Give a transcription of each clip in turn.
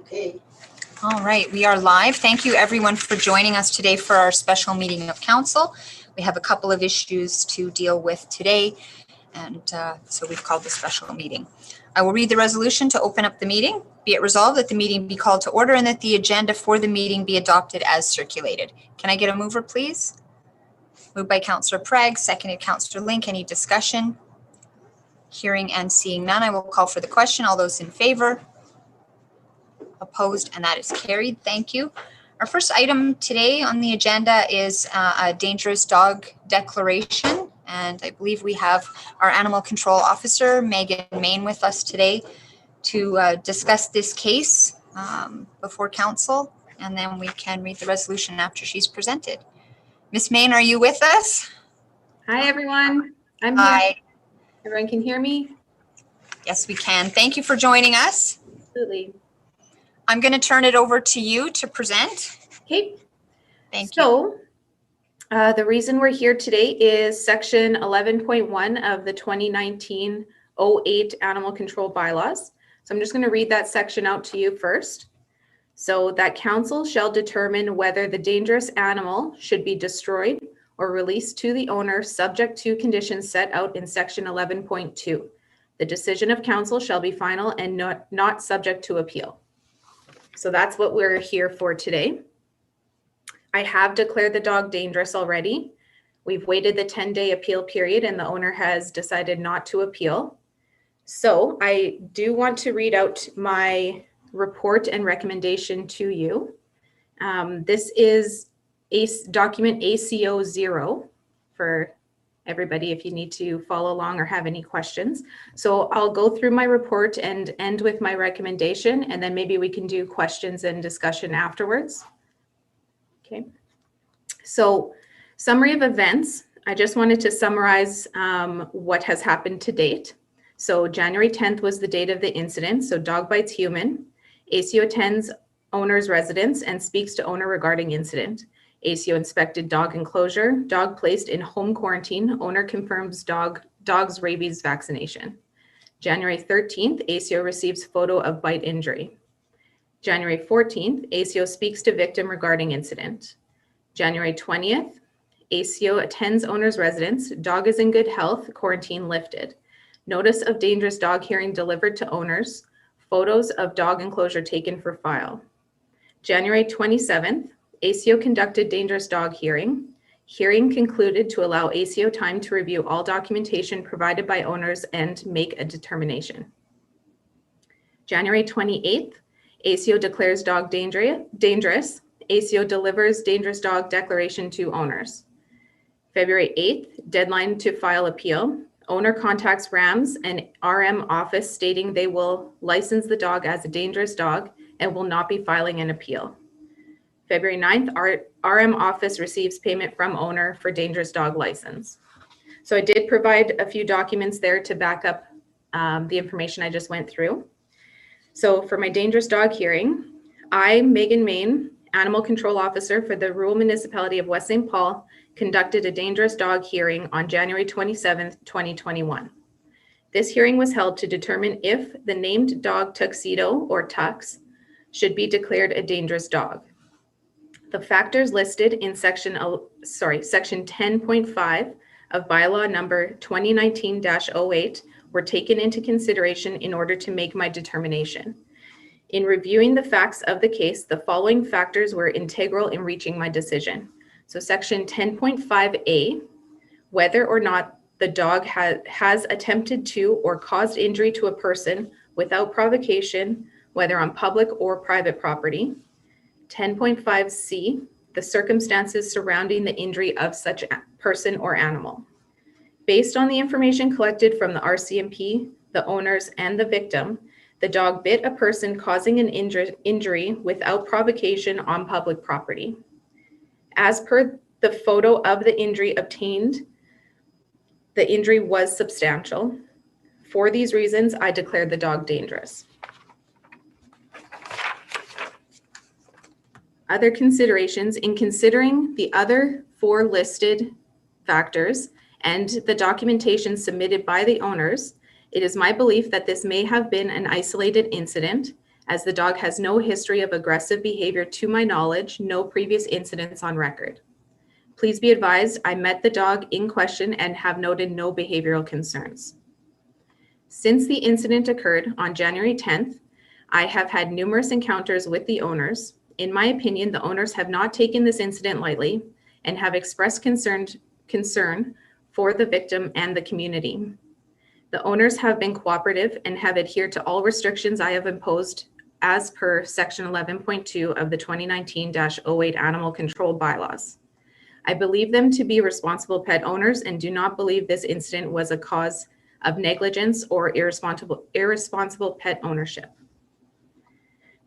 Okay. All right, we are live. Thank you everyone for joining us today for our special meeting of council. We have a couple of issues to deal with today, and so we've called the special meeting. I will read the resolution to open up the meeting. Be it resolved that the meeting be called to order and that the agenda for the meeting be adopted as circulated. Can I get a mover, please? Moved by Councillor Preg, seconded Councillor Link. Any discussion? Hearing and seeing none, I will call for the question. All those in favor? Opposed, and that is carried. Thank you. Our first item today on the agenda is a dangerous dog declaration, and I believe we have our animal control officer, Megan Main, with us today to discuss this case before council, and then we can read the resolution after she's presented. Ms. Main, are you with us? Hi, everyone. I'm here. Hi. Everyone can hear me? Yes, we can. Thank you for joining us. Absolutely. I'm going to turn it over to you to present. Okay. Thank you. So the reason we're here today is section 11.1 of the 2019-08 Animal Control Bylaws. So I'm just going to read that section out to you first. So that council shall determine whether the dangerous animal should be destroyed or released to the owner subject to conditions set out in section 11.2. The decision of council shall be final and not subject to appeal. So that's what we're here for today. I have declared the dog dangerous already. We've waited the 10-day appeal period and the owner has decided not to appeal. So I do want to read out my report and recommendation to you. This is document ACO 0 for everybody if you need to follow along or have any questions. So I'll go through my report and end with my recommendation, and then maybe we can do questions and discussion afterwards. Okay. So summary of events. I just wanted to summarize what has happened to date. So January 10th was the date of the incident. So dog bites human. ACO attends owner's residence and speaks to owner regarding incident. ACO inspected dog enclosure, dog placed in home quarantine, owner confirms dog's rabies vaccination. January 13th, ACO receives photo of bite injury. January 14th, ACO speaks to victim regarding incident. January 20th, ACO attends owner's residence, dog is in good health, quarantine lifted. Notice of dangerous dog hearing delivered to owners, photos of dog enclosure taken for file. January 27th, ACO conducted dangerous dog hearing. Hearing concluded to allow ACO time to review all documentation provided by owners and make a determination. January 28th, ACO declares dog dangerous. ACO delivers dangerous dog declaration to owners. February 8th, deadline to file appeal. Owner contacts RAMS and RM office stating they will license the dog as a dangerous dog and will not be filing an appeal. February 9th, RM office receives payment from owner for dangerous dog license. So I did provide a few documents there to back up the information I just went through. So for my dangerous dog hearing, I, Megan Main, Animal Control Officer for the Rural Municipality of West St. Paul, conducted a dangerous dog hearing on January 27th, 2021. This hearing was held to determine if the named dog Tuxedo or Tux should be declared a dangerous dog. The factors listed in section 10.5 of bylaw number 2019-08 were taken into consideration in order to make my determination. In reviewing the facts of the case, the following factors were integral in reaching my decision. So section 10.5A, whether or not the dog has attempted to or caused injury to a person without provocation, whether on public or private property. 10.5C, the circumstances surrounding the injury of such a person or animal. Based on the information collected from the RCMP, the owners, and the victim, the dog bit a person causing an injury without provocation on public property. As per the photo of the injury obtained, the injury was substantial. For these reasons, I declared the dog dangerous. Other considerations: in considering the other 4 listed factors and the documentation submitted by the owners, it is my belief that this may have been an isolated incident as the dog has no history of aggressive behavior to my knowledge, no previous incidents on record. Please be advised, I met the dog in question and have noted no behavioral concerns. Since the incident occurred on January 10th, I have had numerous encounters with the owners. In my opinion, the owners have not taken this incident lightly and have expressed concern for the victim and the community. The owners have been cooperative and have adhered to all restrictions I have imposed as per Section 11.2 of the 2019-08 Animal Control Bylaws. I believe them to be responsible pet owners and do not believe this incident was a cause of negligence or irresponsible pet ownership.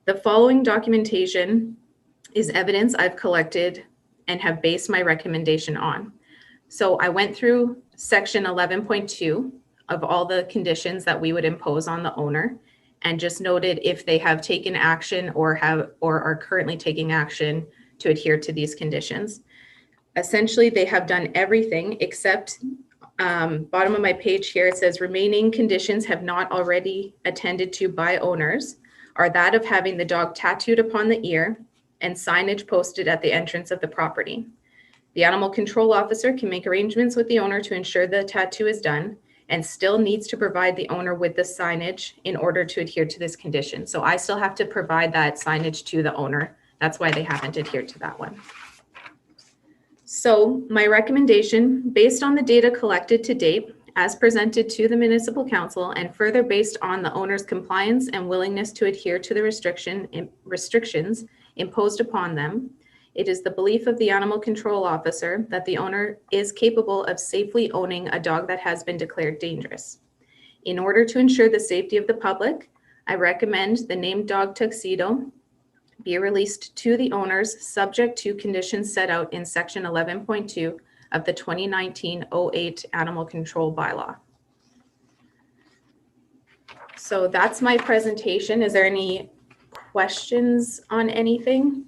The following documentation is evidence I've collected and have based my recommendation on. So I went through Section 11.2 of all the conditions that we would impose on the owner and just noted if they have taken action or are currently taking action to adhere to these conditions. Essentially, they have done everything except bottom of my page here, it says remaining conditions have not already attended to by owners are that of having the dog tattooed upon the ear and signage posted at the entrance of the property. The animal control officer can make arrangements with the owner to ensure the tattoo is done and still needs to provide the owner with the signage in order to adhere to this condition. So I still have to provide that signage to the owner. That's why they haven't adhered to that one. So my recommendation, based on the data collected to date, as presented to the Municipal Council, and further based on the owner's compliance and willingness to adhere to the restrictions imposed upon them, it is the belief of the Animal Control Officer that the owner is capable of safely owning a dog that has been declared dangerous. In order to ensure the safety of the public, I recommend the named dog Tuxedo be released to the owners subject to conditions set out in Section 11.2 of the 2019-08 Animal Control Bylaw. So that's my presentation. Is there any questions on anything?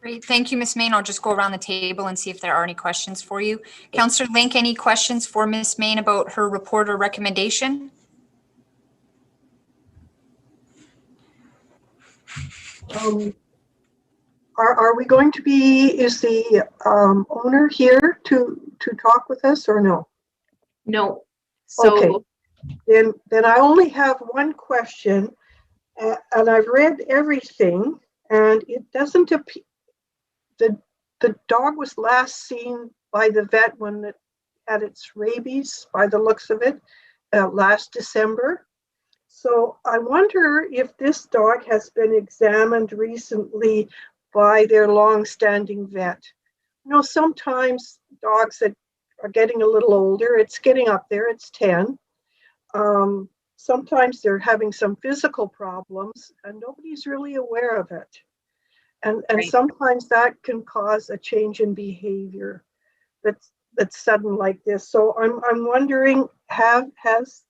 Great. Thank you, Ms. Main. I'll just go around the table and see if there are any questions for you. Councillor Link, any questions for Ms. Main about her report or recommendation? Are we going to be, is the owner here to talk with us or no? No. So, okay. Then I only have one question, and I've read everything, and it doesn't appear, the dog was last seen by the vet when it had its rabies, by the looks of it, last December. So I wonder if this dog has been examined recently by their long-standing vet. You know, sometimes dogs that are getting a little older, it's getting up there, it's 10. Sometimes they're having some physical problems and nobody's really aware of it. And right. Sometimes that can cause a change in behavior that's sudden like this. So I'm wondering, has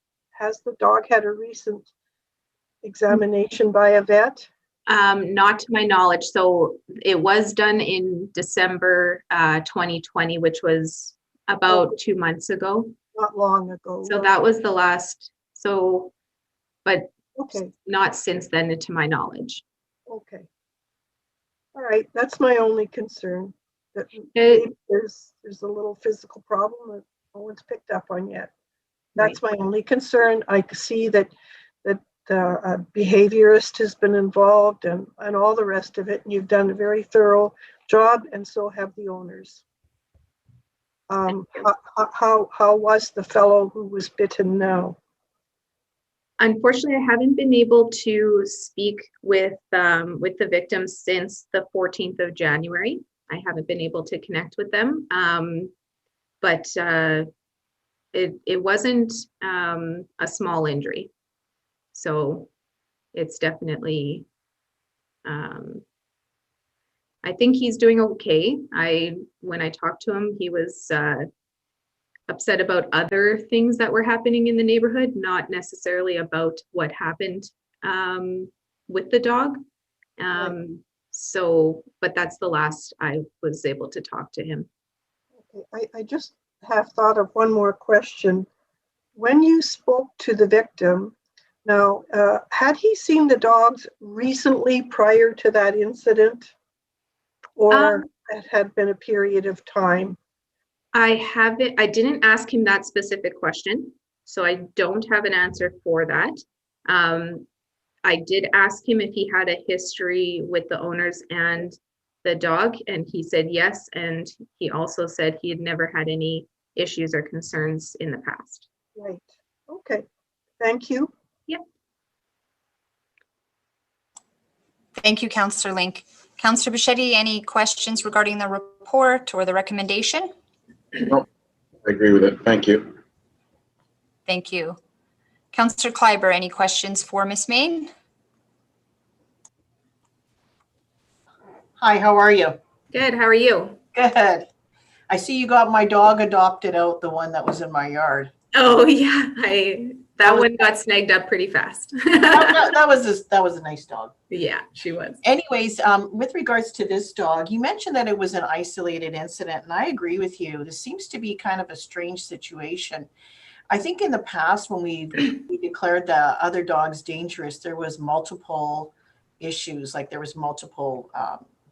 the dog had a recent examination by a vet? Not to my knowledge. So it was done in December 2020, which was about 2 months ago. Not long ago. So that was the last. So, but okay. Not since then, to my knowledge. Okay. All right. That's my only concern. That maybe there's a little physical problem that no one's picked up on yet. That's right. My only concern. I see that a behaviorist has been involved and all the rest of it, and you've done a very thorough job, and so have the owners. How was the fellow who was bitten now? Unfortunately, I haven't been able to speak with the victims since the 14th of January. I haven't been able to connect with them, but it wasn't a small injury. So it's definitely, I think he's doing okay. When I talked to him, he was upset about other things that were happening in the neighborhood, not necessarily about what happened with the dog. Right. So, but that's the last I was able to talk to him. Okay. I just have thought of one more question. When you spoke to the victim, Now, had he seen the dogs recently prior to that incident, or it had been a period of time? I didn't ask him that specific question, so I don't have an answer for that. I did ask him if he had a history with the owners and the dog, and he said yes. And he also said he had never had any issues or concerns in the past. Right. Okay. Thank you. Yep. Thank you, Councillor Link. Councillor Bichetti, any questions regarding the report or the recommendation? No, I agree with it. Thank you. Thank you. Councillor Kleiber, any questions for Ms. Main? Hi, how are you? Good. How are you? Good. I see you got my dog adopted out, the one that was in my yard. Oh yeah, that one got snagged up pretty fast. That was a nice dog. Yeah, she was. Anyways, with regards to this dog, you mentioned that it was an isolated incident, and I agree with you. This seems to be kind of a strange situation. I think in the past, when we declared the other dogs dangerous, there was multiple issues, like there was multiple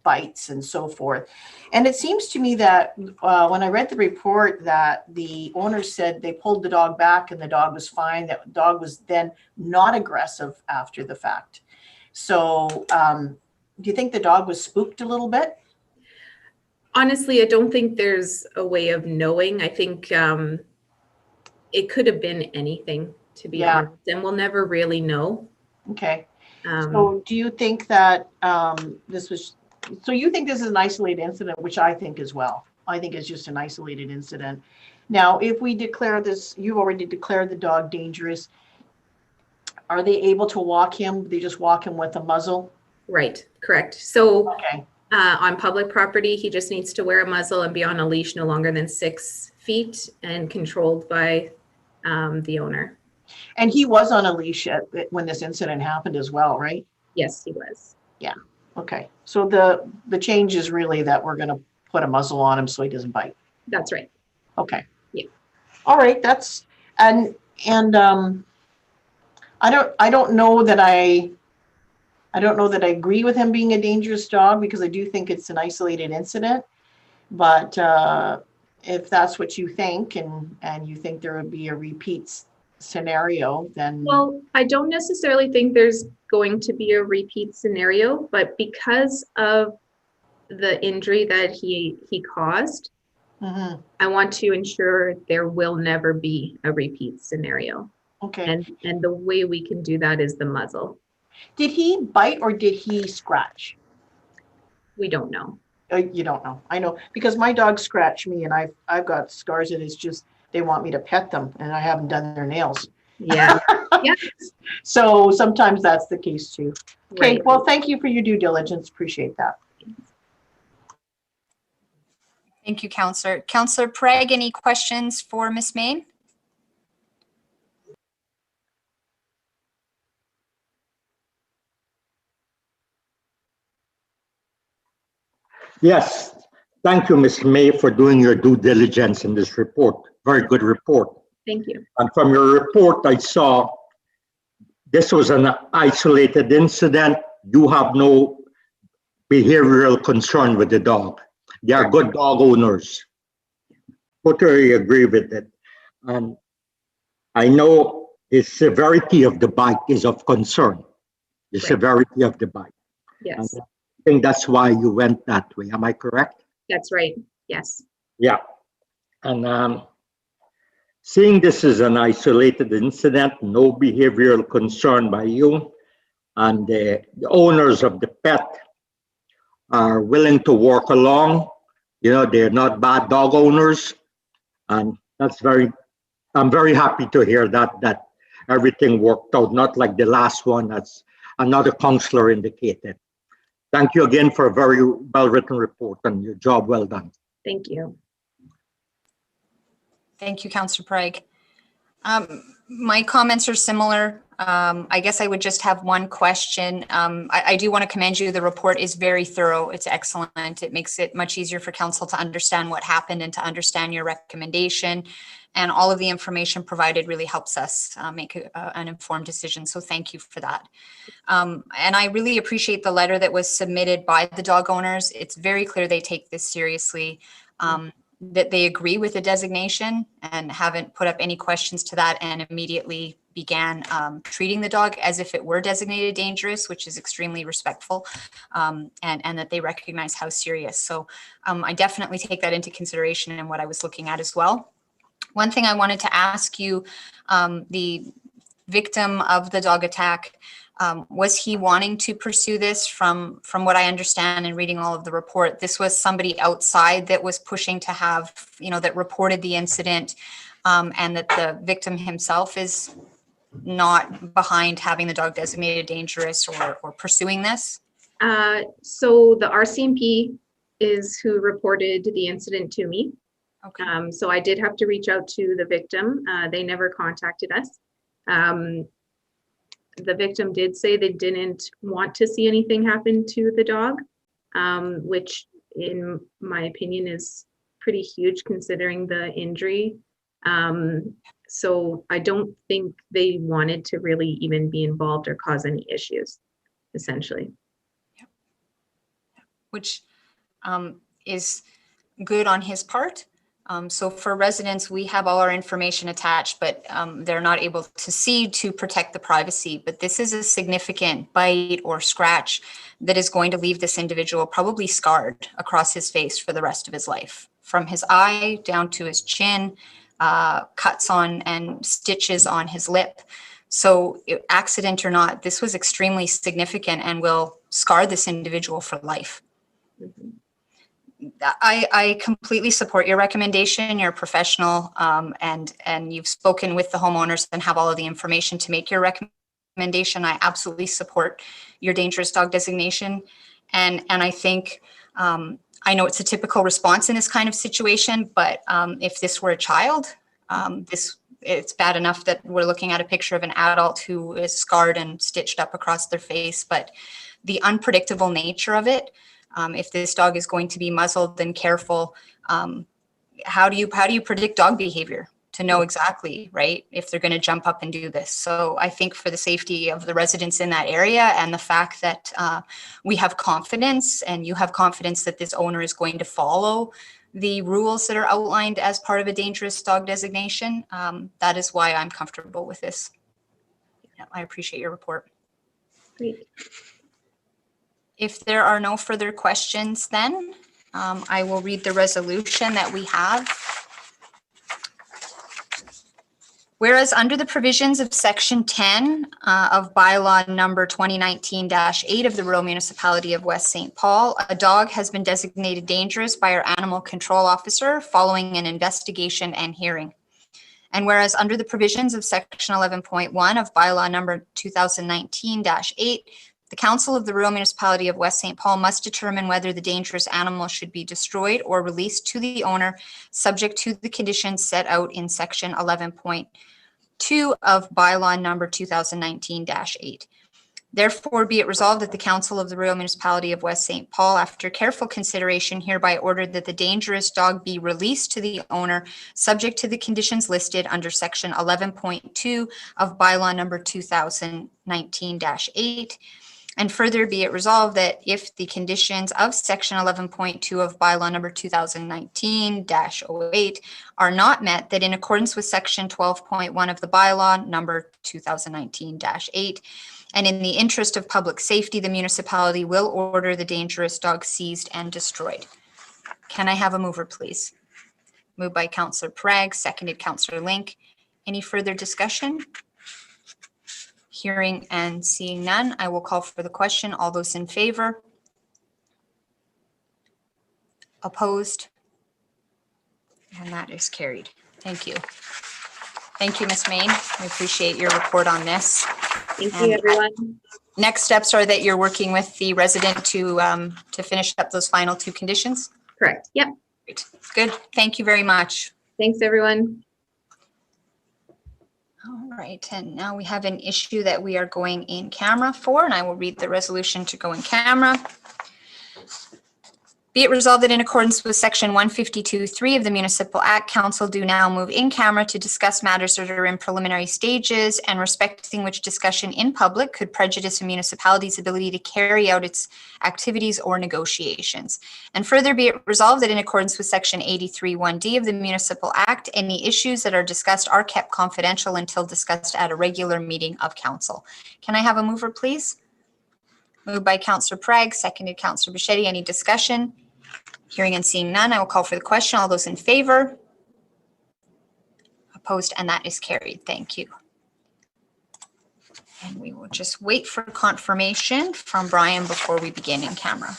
bites and so forth. And it seems to me that when I read the report that the owner said they pulled the dog back and the dog was fine, that dog was then not aggressive after the fact. So do you think the dog was spooked a little bit? Honestly, I don't think there's a way of knowing. I think it could have been anything, to be honest, and we'll never really know. Okay. So do you think that you think this is an isolated incident, which I think as well. I think it's just an isolated incident. Now, if we declare this, you've already declared the dog dangerous. Are they able to walk him? They just walk him with a muzzle? Right, correct. So Okay. On public property, he just needs to wear a muzzle and be on a leash no longer than 6 feet and controlled by the owner. And he was on a leash when this incident happened as well, right? Yes, he was. Yeah. Okay. So the change is really that we're going to put a muzzle on him so he doesn't bite. That's right. Okay. Yeah. All right. That's and I don't know that I agree with him being a dangerous dog, because I do think it's an isolated incident. But if that's what you think, and you think there would be a repeat scenario, then Well, I don't necessarily think there's going to be a repeat scenario, but because of the injury that he caused, I want to ensure there will never be a repeat scenario. Okay. And the way we can do that is the muzzle. Did he bite or did he scratch? We don't know. You don't know. I know, because my dogs scratch me, and I've got scars, and it's just they want me to pet them, and I haven't done their nails. Yeah. Yeah. So sometimes that's the case too. Okay. Right. Well, thank you for your due diligence. Appreciate that. Thank you, Councillor. Councillor Prague, any questions for Ms. Main? Yes, thank you, Ms. May, for doing your due diligence in this report. Very good report. Thank you. And from your report, I saw this was an isolated incident. You have no behavioral concern with the dog. They are good dog owners. Totally agree with it. And I know the severity of the bite is of concern. The severity of the bite. Yes, And I think that's why you went that way. Am I correct? that's right. Yes. Yeah. And seeing this as an isolated incident, no behavioral concern by you, and the owners of the pet are willing to work along. You know, they're not bad dog owners. And I'm very happy to hear that everything worked out, not like the last one, as another counselor indicated. Thank you again for a very well-written report, and your job well done. Thank you. Thank you, Councillor Prague. My comments are similar. I guess I would just have one question. I do want to commend you. The report is very thorough. It's excellent. It makes it much easier for council to understand what happened and to understand your recommendation. And all of the information provided really helps us make an informed decision. So thank you for that. And I really appreciate the letter that was submitted by the dog owners. It's very clear they take this seriously, that they agree with the designation and haven't put up any questions to that, and immediately began treating the dog as if it were designated dangerous, which is extremely respectful, and that they recognize how serious. So I definitely take that into consideration in what I was looking at as well. One thing I wanted to ask you, the victim of the dog attack, was he wanting to pursue this? From what I understand and reading all of the report, this was somebody outside that was pushing to have, that reported the incident, and that the victim himself is not behind having the dog designated dangerous or pursuing this? So the RCMP is who reported the incident to me. Okay. So I did have to reach out to the victim. They never contacted us. The victim did say they didn't want to see anything happen to the dog, which in my opinion is pretty huge considering the injury. So I don't think they wanted to really even be involved or cause any issues, essentially. Yep. Which is good on his part. So for residents, we have all our information attached, but they're not able to see to protect the privacy. But this is a significant bite or scratch that is going to leave this individual probably scarred across his face for the rest of his life, from his eye down to his chin, cuts on and stitches on his lip. So accident or not, this was extremely significant and will scar this individual for life. Mm-hmm. I completely support your recommendation. You're a professional, and you've spoken with the homeowners and have all of the information to make your recommendation. I absolutely support your dangerous dog designation. And I think, I know it's a typical response in this kind of situation, but if this were a child, it's bad enough that we're looking at a picture of an adult who is scarred and stitched up across their face, but the unpredictable nature of it, if this dog is going to be muzzled and careful, how do you predict dog behavior to know exactly, right, if they're going to jump up and do this? So I think for the safety of the residents in that area and the fact that we have confidence and you have confidence that this owner is going to follow the rules that are outlined as part of a dangerous dog designation, that is why I'm comfortable with this. Yeah, I appreciate your report. Great. If there are no further questions, then I will read the resolution that we have. Whereas under the provisions of Section 10 of bylaw number 2019-8 of the Rural Municipality of West St. Paul, a dog has been designated dangerous by our animal control officer following an investigation and hearing. And whereas under the provisions of Section 11.1 of bylaw number 2019-8, the Council of the Rural Municipality of West St. Paul must determine whether the dangerous animal should be destroyed or released to the owner, subject to the conditions set out in Section 11.2 of bylaw number 2019-8. Therefore, be it resolved that the Council of the Rural Municipality of West St. Paul, after careful consideration, hereby ordered that the dangerous dog be released to the owner, subject to the conditions listed under Section 11.2 of bylaw number 2019-8. And further, be it resolved that if the conditions of Section 11.2 of bylaw number 2019-08 are not met, that in accordance with Section 12.1 of the bylaw number 2019-8, and in the interest of public safety, the municipality will order the dangerous dog seized and destroyed. Can I have a mover, please? Moved by Councillor Prague, seconded Councillor Link. Any further discussion? Hearing and seeing none, I will call for the question. All those in favor? Opposed? And that is carried. Thank you. Thank you, Ms. Main. We appreciate your report on this. Thank you, everyone. Next steps are that you're working with the resident to finish up those final two conditions? Correct. Yep. Great. Good. Thank you very much. Thanks, everyone. All right, and now we have an issue that we are going in camera for, and I will read the resolution to go in camera. Be it resolved that in accordance with Section 152(3) of the Municipal Act, council do now move in camera to discuss matters that are in preliminary stages and respecting which discussion in public could prejudice a municipality's ability to carry out its activities or negotiations. And further be it resolved that in accordance with Section 83(1)(d) of the Municipal Act, any issues that are discussed are kept confidential until discussed at a regular meeting of council. Can I have a mover, please? Moved by Councillor Prague, seconded Councillor Bichetti. Any discussion? Hearing and seeing none, I will call for the question. All those in favor? Opposed, and that is carried. Thank you. And we will just wait for confirmation from Brian before we begin in camera.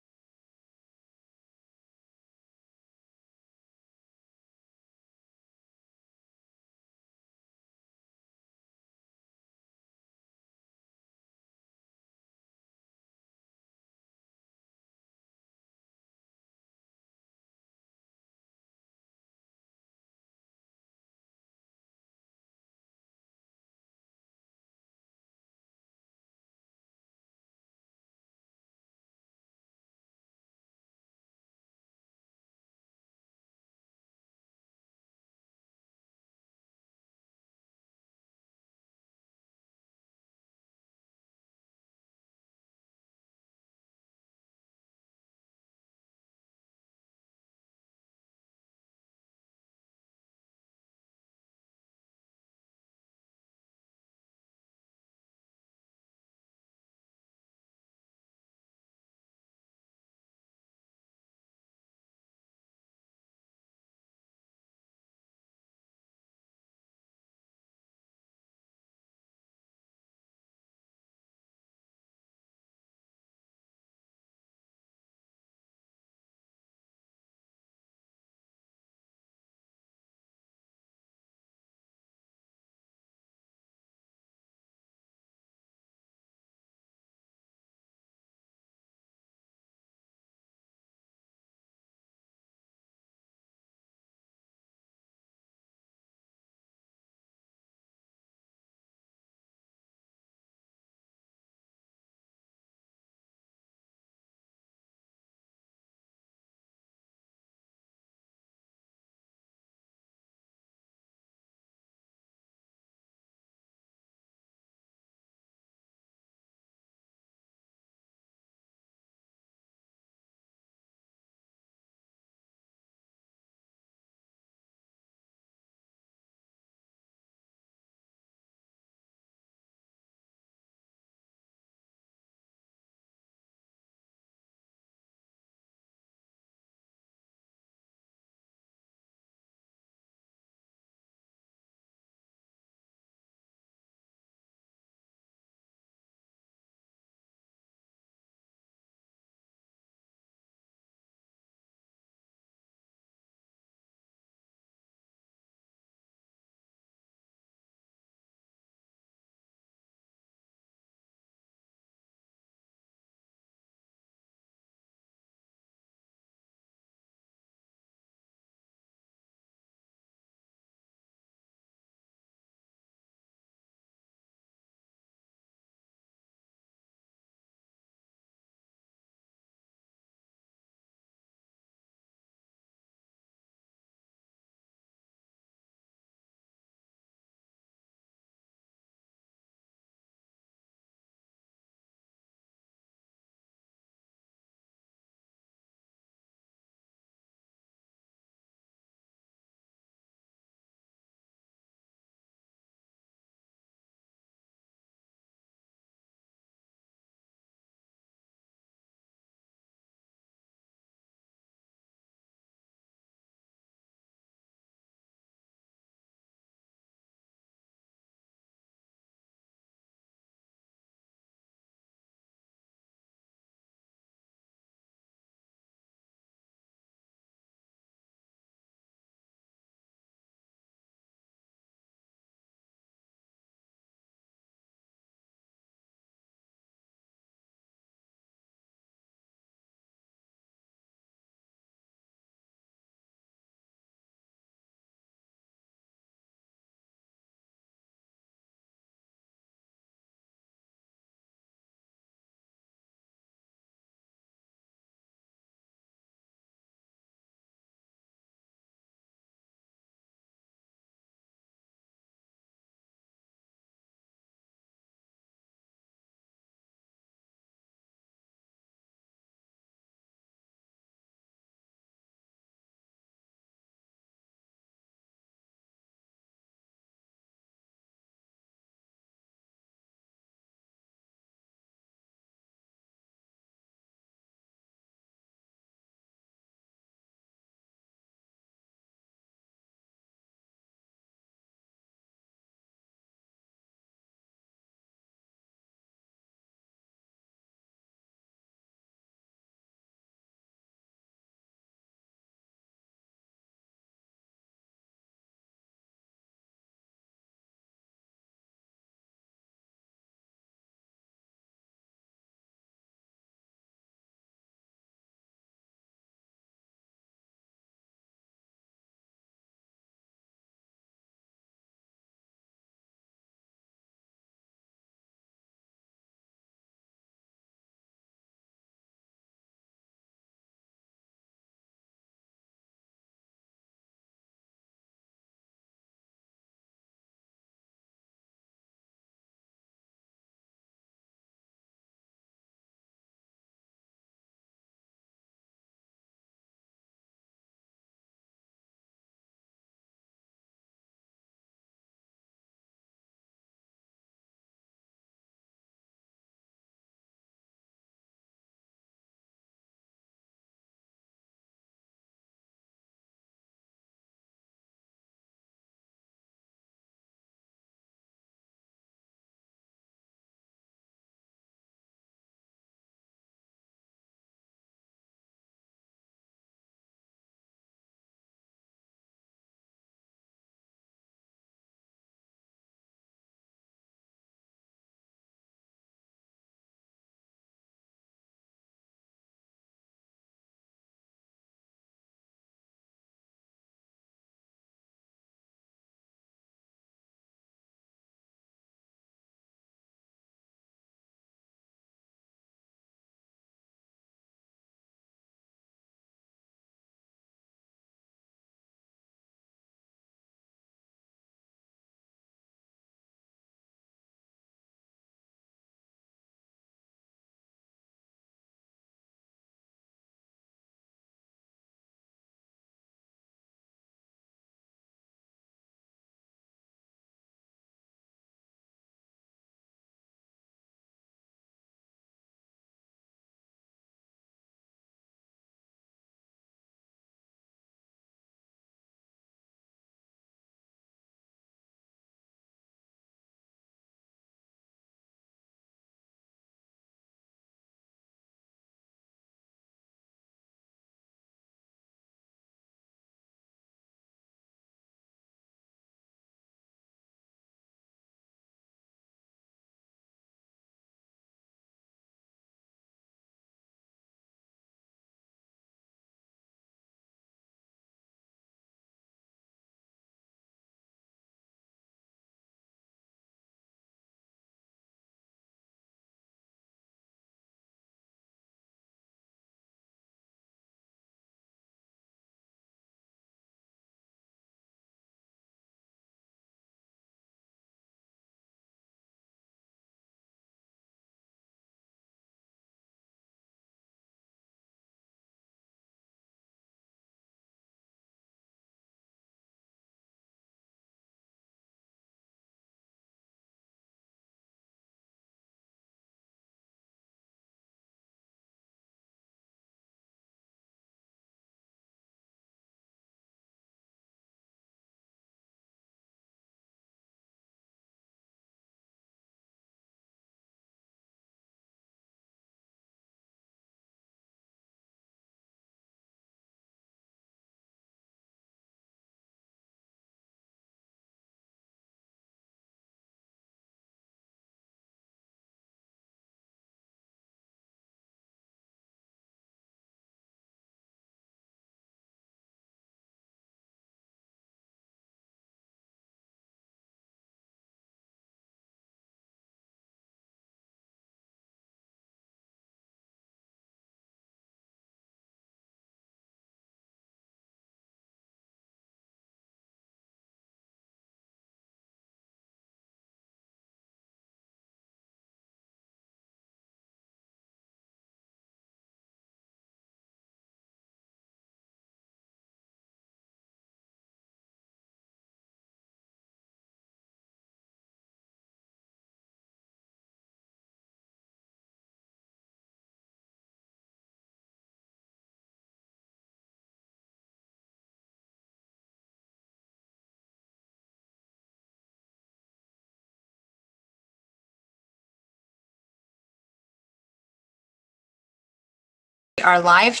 We are live.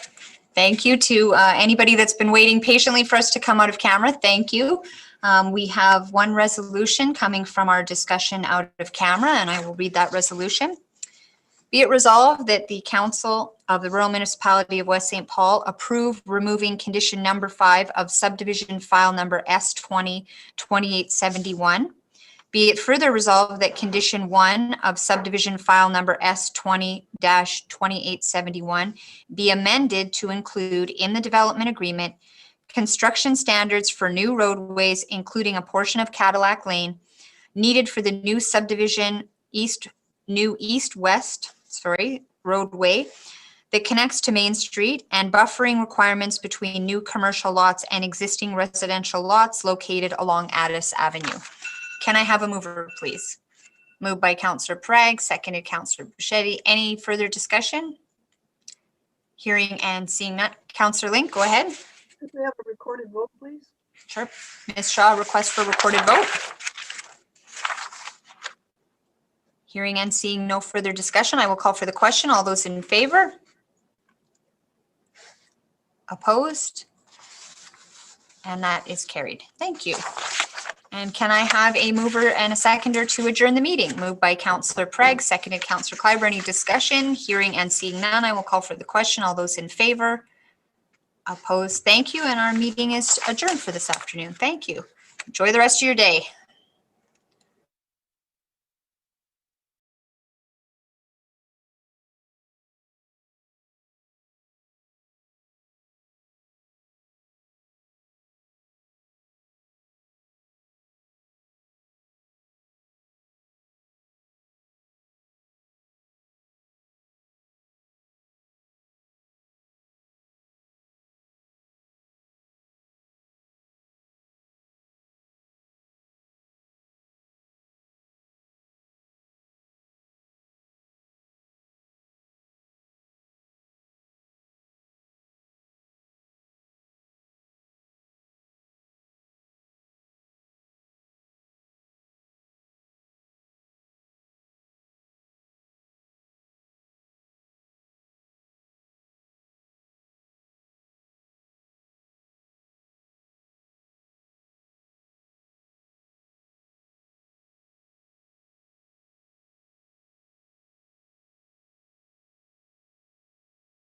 Thank you to anybody that's been waiting patiently for us to come out of camera. Thank you. We have one resolution coming from our discussion out of camera, and I will read that resolution. Be it resolved that the Council of the Rural Municipality of West St. Paul approve removing condition number 5 of subdivision file number S20-2871. Be it further resolved that condition 1 of subdivision file number S20-2871 be amended to include in the development agreement construction standards for new roadways, including a portion of Cadillac Lane needed for the new subdivision east-west roadway that connects to Main Street, and buffering requirements between new commercial lots and existing residential lots located along Addis Avenue. Can I have a mover, please? Moved by Councillor Prague, seconded Councillor Buschetti. Any further discussion? Hearing and seeing none. Councillor Link, go ahead. Could we have a recorded vote, please? Sure. Ms. Shaw, request for recorded vote. Hearing and seeing no further discussion, I will call for the question. All those in favor? Opposed? And that is carried. Thank you. And can I have a mover and a seconder to adjourn the meeting? Moved by Councillor Prague, seconded Councillor Kleiber. Any discussion? Hearing and seeing none, I will call for the question. All those in favor? Opposed? Thank you. And our meeting is adjourned for this afternoon. Thank you. Enjoy the rest of your day.